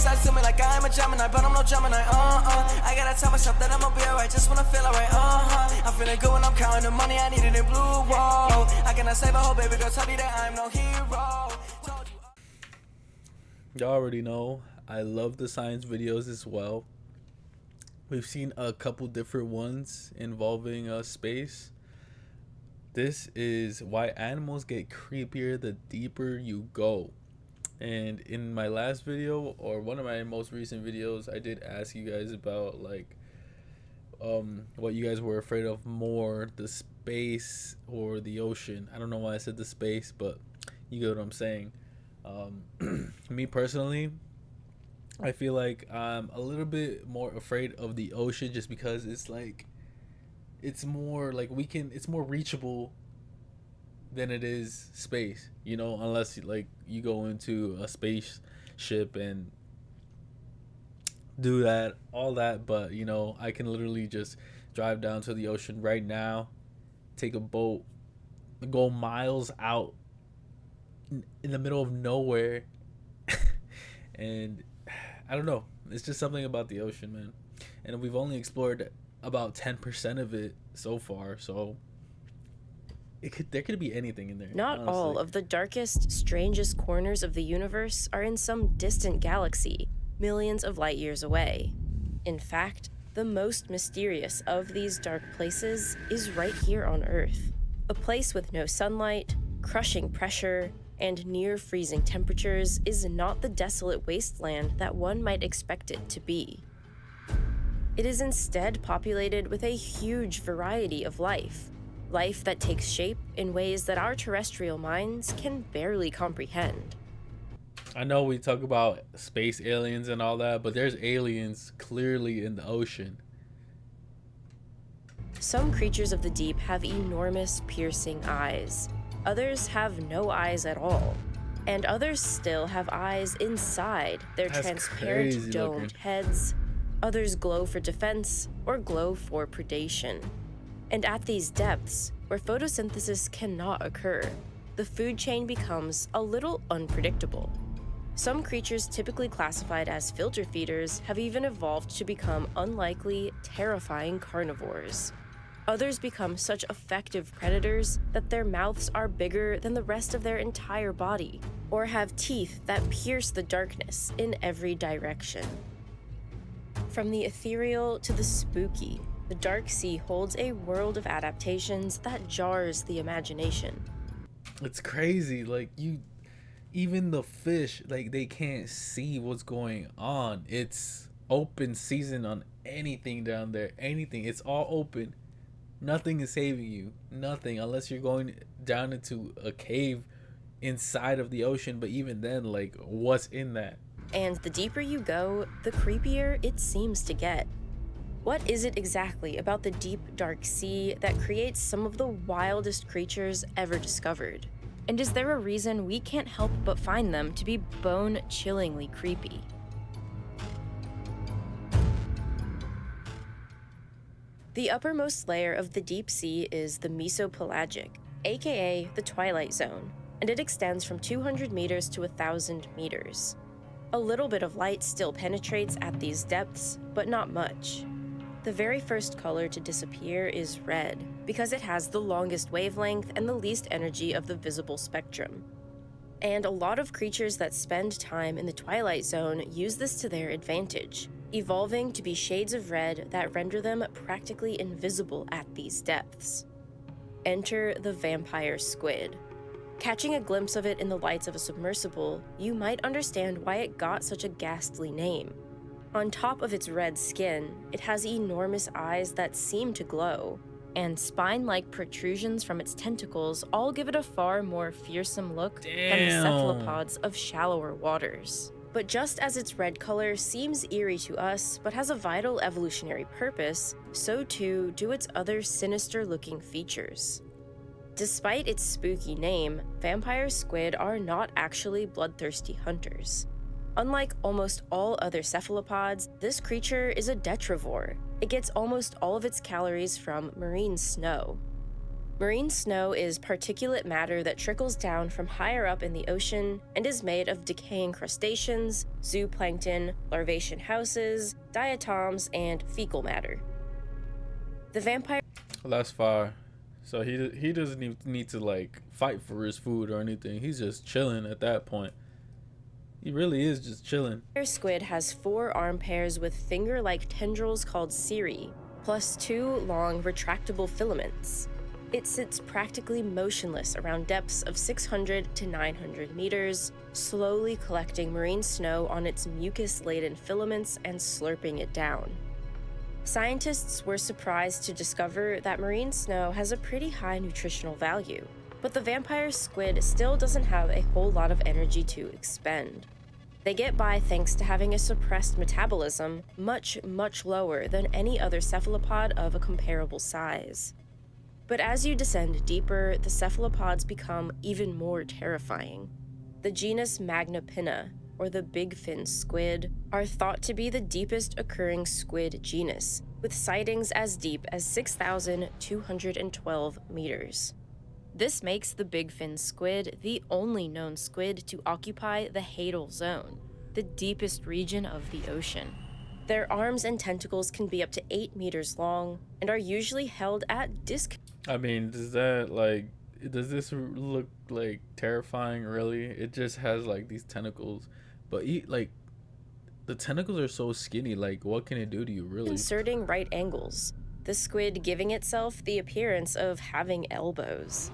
sides to me like I'm a Gemini, but I'm no Gemini. I gotta tell myself that I'ma be alright, just wanna feel alright. I'm feeling good when I'm counting the money I need it in blue. Whoa, I cannot save a whole baby girl, tell me that I'm no hero. Y'all already know I love the science videos as well. We've seen a couple different ones involving space. This is why animals get creepier the deeper you go. And in my last video, or one of my most recent videos, I did ask you guys about like what you guys were afraid of more, the space or the ocean. I don't know why I said the space, but you get what I'm saying. Me personally, I feel like I'm a little bit more afraid of the ocean, just because it's like, it's more like it's more reachable than it is space, you know, unless like you go into a spaceship and do that, all that. But you know, I can literally just drive down to the ocean right now, take a boat, go miles out in the middle of nowhere, and I don't know, it's just something about the ocean, man. And we've only explored about 10% of it so far, so there could be anything in there. Not honestly. all of the darkest, strangest corners of the universe are in some distant galaxy, millions of light years away. In fact, the most mysterious of these dark places is right here on Earth. A place with no sunlight, crushing pressure, and near freezing temperatures is not the desolate wasteland that one might expect it to be. It is instead populated with a huge variety of life that takes shape in ways that our terrestrial minds can barely comprehend. I know we talk about space aliens and all that, but there's aliens clearly in the ocean. Some creatures of the deep have enormous, piercing eyes. Others have no eyes at all. And others still have eyes inside their transparent domed heads. Others glow for defense or glow for predation. And at these depths, where photosynthesis cannot occur, the food chain becomes a little unpredictable. Some creatures typically classified as filter feeders have even evolved to become unlikely, terrifying carnivores. Others become such effective predators that their mouths are bigger than the rest of their entire body, or have teeth that pierce the darkness in every direction. From the ethereal to the spooky, the dark sea holds a world of adaptations that jars the imagination. It's crazy, like even the fish, like they can't see what's going on. It's open season on anything down there, anything. It's all open. Nothing is saving you. Nothing, unless you're going down into a cave inside of the ocean. But even then, like, what's in that? And the deeper you go, the creepier it seems to get. What is it exactly about the deep, dark sea that creates some of the wildest creatures ever discovered? And is there a reason we can't help but find them to be bone-chillingly creepy? The uppermost layer of the deep sea is the mesopelagic, aka the twilight zone, and it extends from 200 meters to 1,000 meters. A little bit of light still penetrates at these depths, but not much. The very first color to disappear is red, because it has the longest wavelength and the least energy of the visible spectrum. And a lot of creatures that spend time in the twilight zone use this to their advantage, evolving to be shades of red that render them practically invisible at these depths. Enter the vampire squid. Catching a glimpse of it in the lights of a submersible, you might understand why it got such a ghastly name. On top of its red skin, it has enormous eyes that seem to glow, and spine-like protrusions from its tentacles all give it a far more fearsome look than the cephalopods of shallower waters. But just as its red color seems eerie to us but has a vital evolutionary purpose, so too do its other sinister-looking features. Despite its spooky name, vampire squid are not actually bloodthirsty hunters. Unlike almost all other cephalopods, this creature is a detrivore. It gets almost all of its calories from marine snow. Marine snow is particulate matter that trickles down from higher up in the ocean and is made of decaying crustaceans, zooplankton, larvation houses, diatoms, and fecal matter. The vampire... That's fire. So he doesn't even need to like fight for his food or anything. He's just chilling at that point. He really is just chilling. Squid has 4 arm pairs with finger-like tendrils called cirri, plus 2 long retractable filaments. It sits practically motionless around depths of 600 to 900 meters, slowly collecting marine snow on its mucus-laden filaments and slurping it down. Scientists were surprised to discover that marine snow has a pretty high nutritional value, but the vampire squid still doesn't have a whole lot of energy to expend. They get by thanks to having a suppressed metabolism much, much lower than any other cephalopod of a comparable size. But as you descend deeper, the cephalopods become even more terrifying. The genus Magnapinna, or the big fin squid, are thought to be the deepest occurring squid genus, with sightings as deep as 6,212 meters. This makes the big fin squid the only known squid to occupy the hadal zone, the deepest region of the ocean. Their arms and tentacles can be up to 8 meters long and are usually held at I mean, does this look like terrifying really? It just has like these tentacles, but like the tentacles are so skinny, like what can it do to you really? Inserting right angles, the squid giving itself the appearance of having elbows.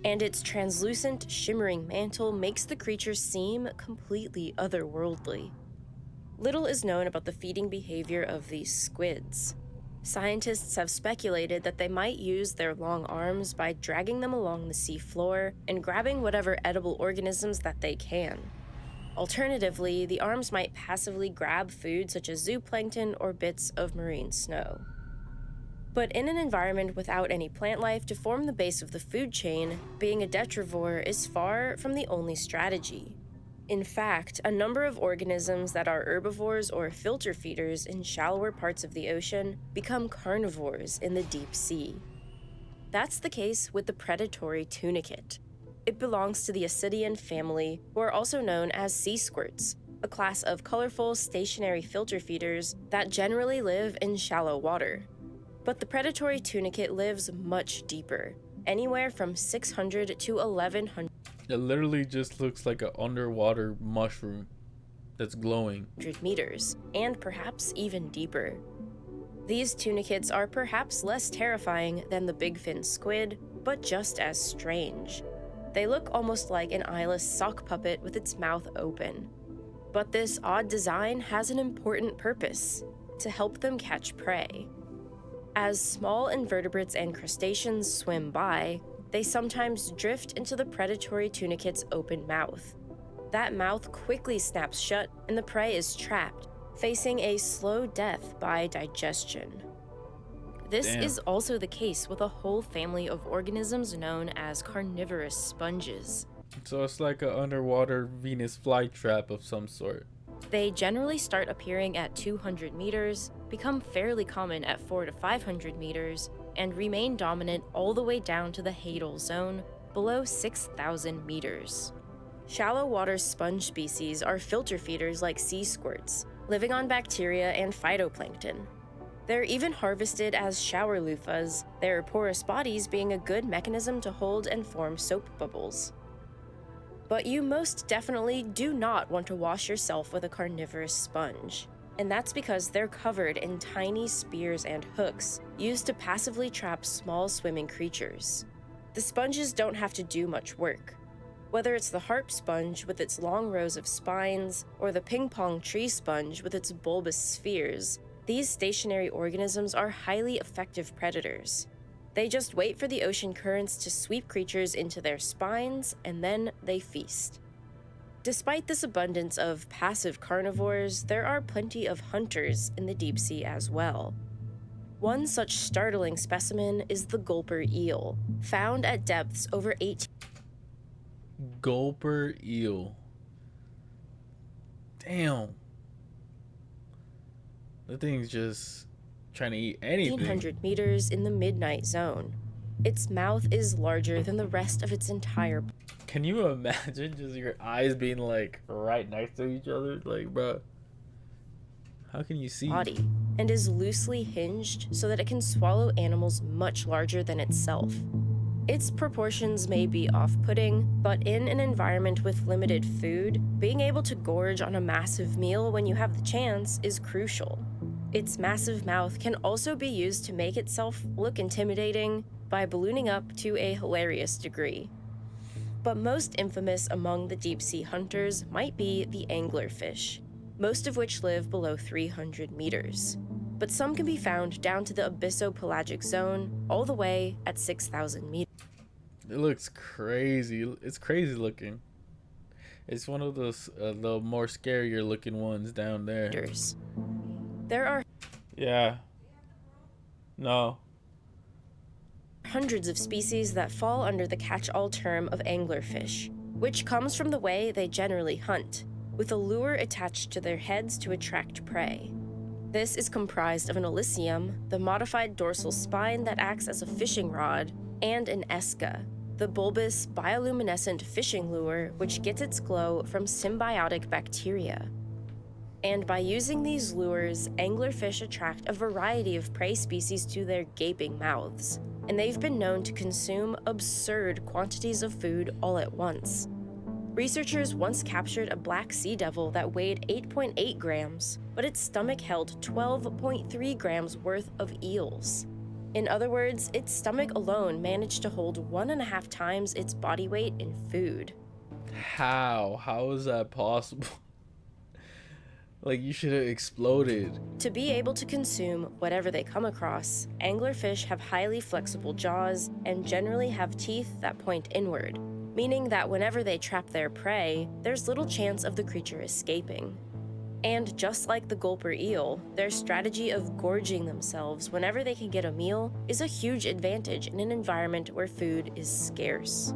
And its translucent, shimmering mantle makes the creature seem completely otherworldly. Little is known about the feeding behavior of these squids. Scientists have speculated that they might use their long arms by dragging them along the sea floor and grabbing whatever edible organisms that they can. Alternatively, the arms might passively grab food such as zooplankton or bits of marine snow. But in an environment without any plant life to form the base of the food chain, being a detrivore is far from the only strategy. In fact, a number of organisms that are herbivores or filter feeders in shallower parts of the ocean become carnivores in the deep sea. That's the case with the predatory tunicate. It belongs to the Ascidian family, who are also known as sea squirts, a class of colorful stationary filter feeders that generally live in shallow water. But the predatory tunicate lives much deeper, anywhere from 600 to 1,100 It literally just looks like an underwater mushroom that's glowing. meters, and perhaps even deeper. These tunicates are perhaps less terrifying than the big fin squid, but just as strange. They look almost like an eyeless sock puppet with its mouth open. But this odd design has an important purpose: to help them catch prey. As small invertebrates and crustaceans swim by, they sometimes drift into the predatory tunicate's open mouth. That mouth quickly snaps shut and the prey is trapped, facing a slow death by digestion. This is also the case with a whole family of organisms known as carnivorous sponges. So it's like an underwater Venus flytrap of some sort. They generally start appearing at 200 meters, become fairly common at 400 to 500 meters, and remain dominant all the way down to the hadal zone, below 6,000 meters. Shallow water sponge species are filter feeders like sea squirts, living on bacteria and phytoplankton. They're even harvested as shower loofahs, their porous bodies being a good mechanism to hold and form soap bubbles. But you most definitely do not want to wash yourself with a carnivorous sponge. And that's because they're covered in tiny spears and hooks used to passively trap small swimming creatures. The sponges don't have to do much work. Whether it's the harp sponge with its long rows of spines, or the ping pong tree sponge with its bulbous spheres, these stationary organisms are highly effective predators. They just wait for the ocean currents to sweep creatures into their spines, and then they feast. Despite this abundance of passive carnivores, there are plenty of hunters in the deep sea as well. One such startling specimen is the gulper eel, found at depths over 18. Gulper eel. Damn. The thing's just trying to eat anything. 1,800 meters in the midnight zone. its mouth is larger than the rest of its entire Can you imagine just your eyes being like right next to each other? Like, bro, how can you see? body, and is loosely hinged so that it can swallow animals much larger than itself. Its proportions may be off-putting, but in an environment with limited food, being able to gorge on a massive meal when you have the chance is crucial. Its massive mouth can also be used to make itself look intimidating by ballooning up to a hilarious degree. But most infamous among the deep-sea hunters might be the anglerfish, most of which live below 300 meters. But some can be found down to the abyssopelagic zone, all the way at 6,000 meters. It looks crazy. It's crazy looking. It's one of those the more scarier looking ones down there. There are hundreds of species that fall under the catch-all term of anglerfish, which comes from the way they generally hunt, with a lure attached to their heads to attract prey. This is comprised of an elysium, the modified dorsal spine that acts as a fishing rod, and an esca, the bulbous bioluminescent fishing lure which gets its glow from symbiotic bacteria. And by using these lures, anglerfish attract a variety of prey species to their gaping mouths, and they've been known to consume absurd quantities of food all at once. Researchers once captured a black sea devil that weighed 8.8 grams, but its stomach held 12.3 grams worth of eels. In other words, its stomach alone managed to hold 1.5 times its body weight in food. How is that possible? Like, you should have exploded. To be able to consume whatever they come across, anglerfish have highly flexible jaws and generally have teeth that point inward, meaning that whenever they trap their prey, there's little chance of the creature escaping. And just like the gulper eel, their strategy of gorging themselves whenever they can get a meal is a huge advantage in an environment where food is scarce.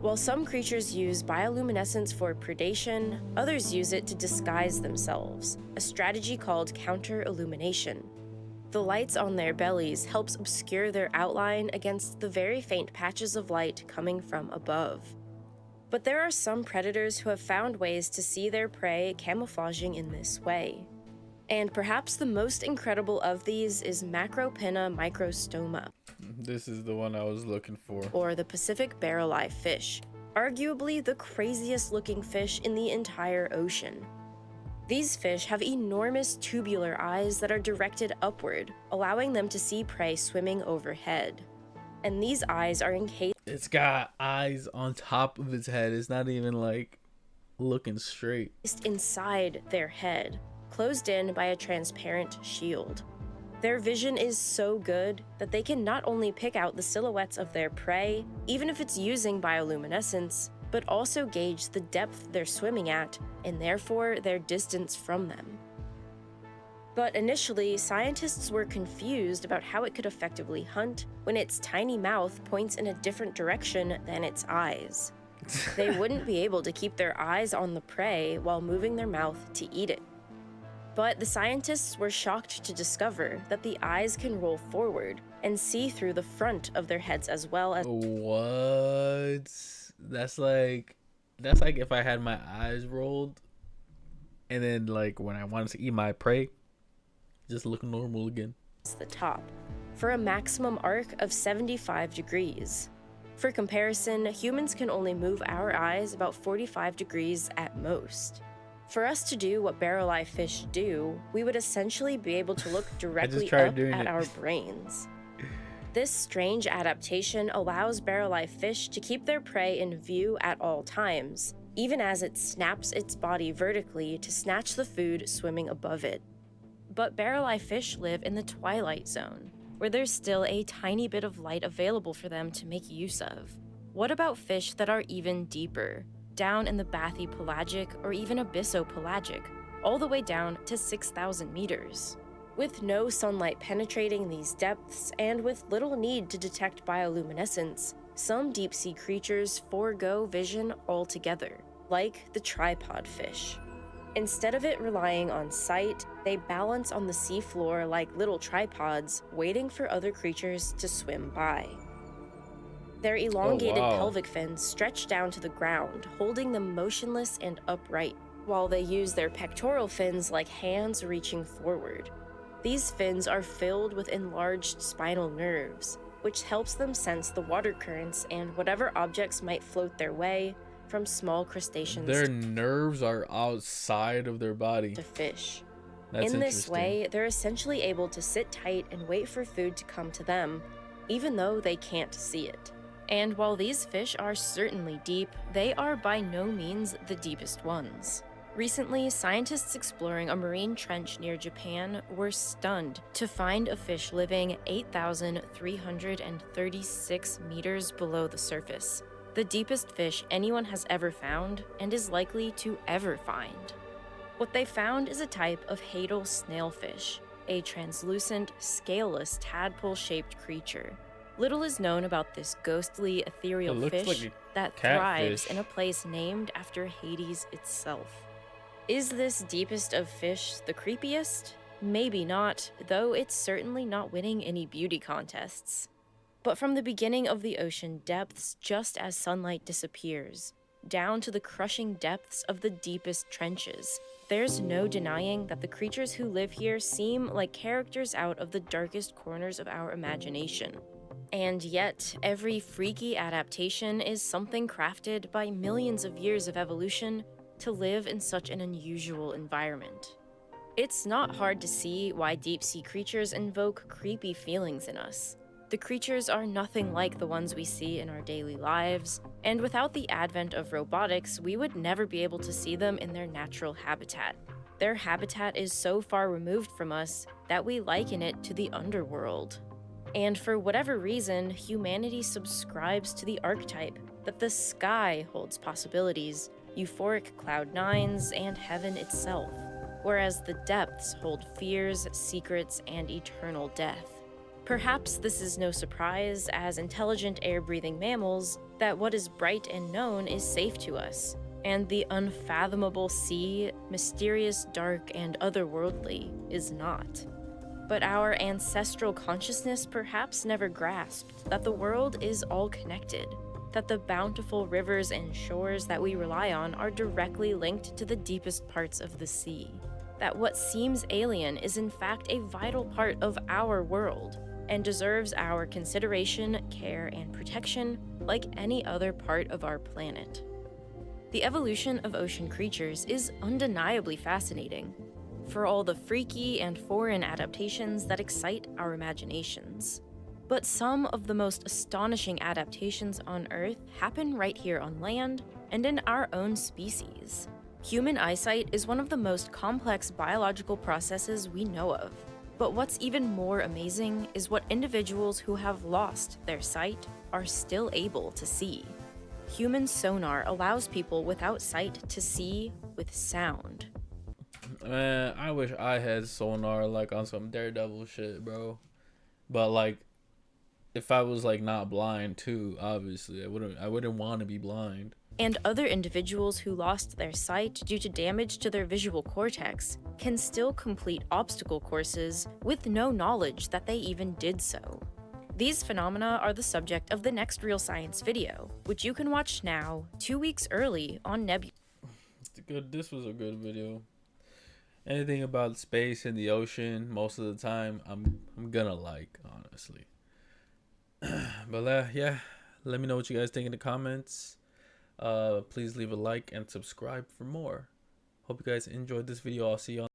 While some creatures use bioluminescence for predation, others use it to disguise themselves, a strategy called counter-illumination. The lights on their bellies helps obscure their outline against the very faint patches of light coming from above. But there are some predators who have found ways to see their prey camouflaging in this way. And perhaps the most incredible of these is Macropinna microstoma. This is the one I was looking for. Or the Pacific barrel-eye fish, arguably the craziest looking fish in the entire ocean. These fish have enormous tubular eyes that are directed upward, allowing them to see prey swimming overhead. And these eyes are encased. It's got eyes on top of its head. It's not even like looking straight. Inside their head, closed in by a transparent shield. Their vision is so good that they can not only pick out the silhouettes of their prey, even if it's using bioluminescence, but also gauge the depth they're swimming at, and therefore their distance from them. But initially, scientists were confused about how it could effectively hunt when its tiny mouth points in a different direction than its eyes. They wouldn't be able to keep their eyes on the prey while moving their mouth to eat it. But the scientists were shocked to discover that the eyes can roll forward and see through the front of their heads as well as— What? That's like if I had my eyes rolled and then like when I wanted to eat my prey, just look normal again. The top, for a maximum arc of 75 degrees. For comparison, humans can only move our eyes about 45 degrees at most. For us to do what barrel-eye fish do, we would essentially be able to look directly up at our brains. This strange adaptation allows barrel-eye fish to keep their prey in view at all times, even as it snaps its body vertically to snatch the food swimming above it. But barrel-eye fish live in the twilight zone, where there's still a tiny bit of light available for them to make use of. What about fish that are even deeper, down in the bathypelagic or even abyssopelagic, all the way down to 6,000 meters? With no sunlight penetrating these depths and with little need to detect bioluminescence, some deep-sea creatures forego vision altogether, like the tripod fish. Instead of it relying on sight, they balance on the seafloor like little tripods, waiting for other creatures to swim by. Their elongated wow. pelvic fins stretch down to the ground, holding them motionless and upright, while they use their pectoral fins like hands reaching forward. These fins are filled with enlarged spinal nerves, which helps them sense the water currents and whatever objects might float their way, from small crustaceans Their nerves are outside of their body. to fish. That's In this interesting. way, they're essentially able to sit tight and wait for food to come to them, even though they can't see it. And while these fish are certainly deep, they are by no means the deepest ones. Recently, scientists exploring a marine trench near Japan were stunned to find a fish living 8,336 meters below the surface, the deepest fish anyone has ever found and is likely to ever find. What they found is a type of hadal snailfish, a translucent, scaleless, tadpole-shaped creature. Little is known about this ghostly, ethereal It looks fish like that catfish. thrives in a place named after Hades itself. Is this deepest of fish the creepiest? Maybe not, though it's certainly not winning any beauty contests. But from the beginning of the ocean depths, just as sunlight disappears, down to the crushing depths of the deepest trenches, there's no denying that the creatures who live here seem like characters out of the darkest corners of our imagination. And yet, every freaky adaptation is something crafted by millions of years of evolution to live in such an unusual environment. It's not hard to see why deep-sea creatures invoke creepy feelings in us. The creatures are nothing like the ones we see in our daily lives, and without the advent of robotics, we would never be able to see them in their natural habitat. Their habitat is so far removed from us that we liken it to the underworld. And for whatever reason, humanity subscribes to the archetype that the sky holds possibilities, euphoric cloud nines, and heaven itself, whereas the depths hold fears, secrets, and eternal death. Perhaps this is no surprise, as intelligent air-breathing mammals, that what is bright and known is safe to us, and the unfathomable sea, mysterious, dark, and otherworldly, is not. But our ancestral consciousness perhaps never grasped that the world is all connected, that the bountiful rivers and shores that we rely on are directly linked to the deepest parts of the sea, that what seems alien is in fact a vital part of our world, and deserves our consideration, care, and protection like any other part of our planet. The evolution of ocean creatures is undeniably fascinating, for all the freaky and foreign adaptations that excite our imaginations. But some of the most astonishing adaptations on Earth happen right here on land and in our own species. Human eyesight is one of the most complex biological processes we know of. But what's even more amazing is what individuals who have lost their sight are still able to see. Human sonar allows people without sight to see with sound. Man, I wish I had sonar like on some Daredevil shit, bro. But like, if I was like not blind too, obviously I wouldn't want to be blind. And other individuals who lost their sight due to damage to their visual cortex can still complete obstacle courses with no knowledge that they even did so. These phenomena are the subject of the next Real Science video, which you can watch now, 2 weeks early on Nebula. This was a good video. Anything about space and the ocean, most of the time, I'm gonna like, honestly. But yeah, let me know what you guys think in the comments. Please leave a like and subscribe for more. Hope you guys enjoyed this video. I'll see you on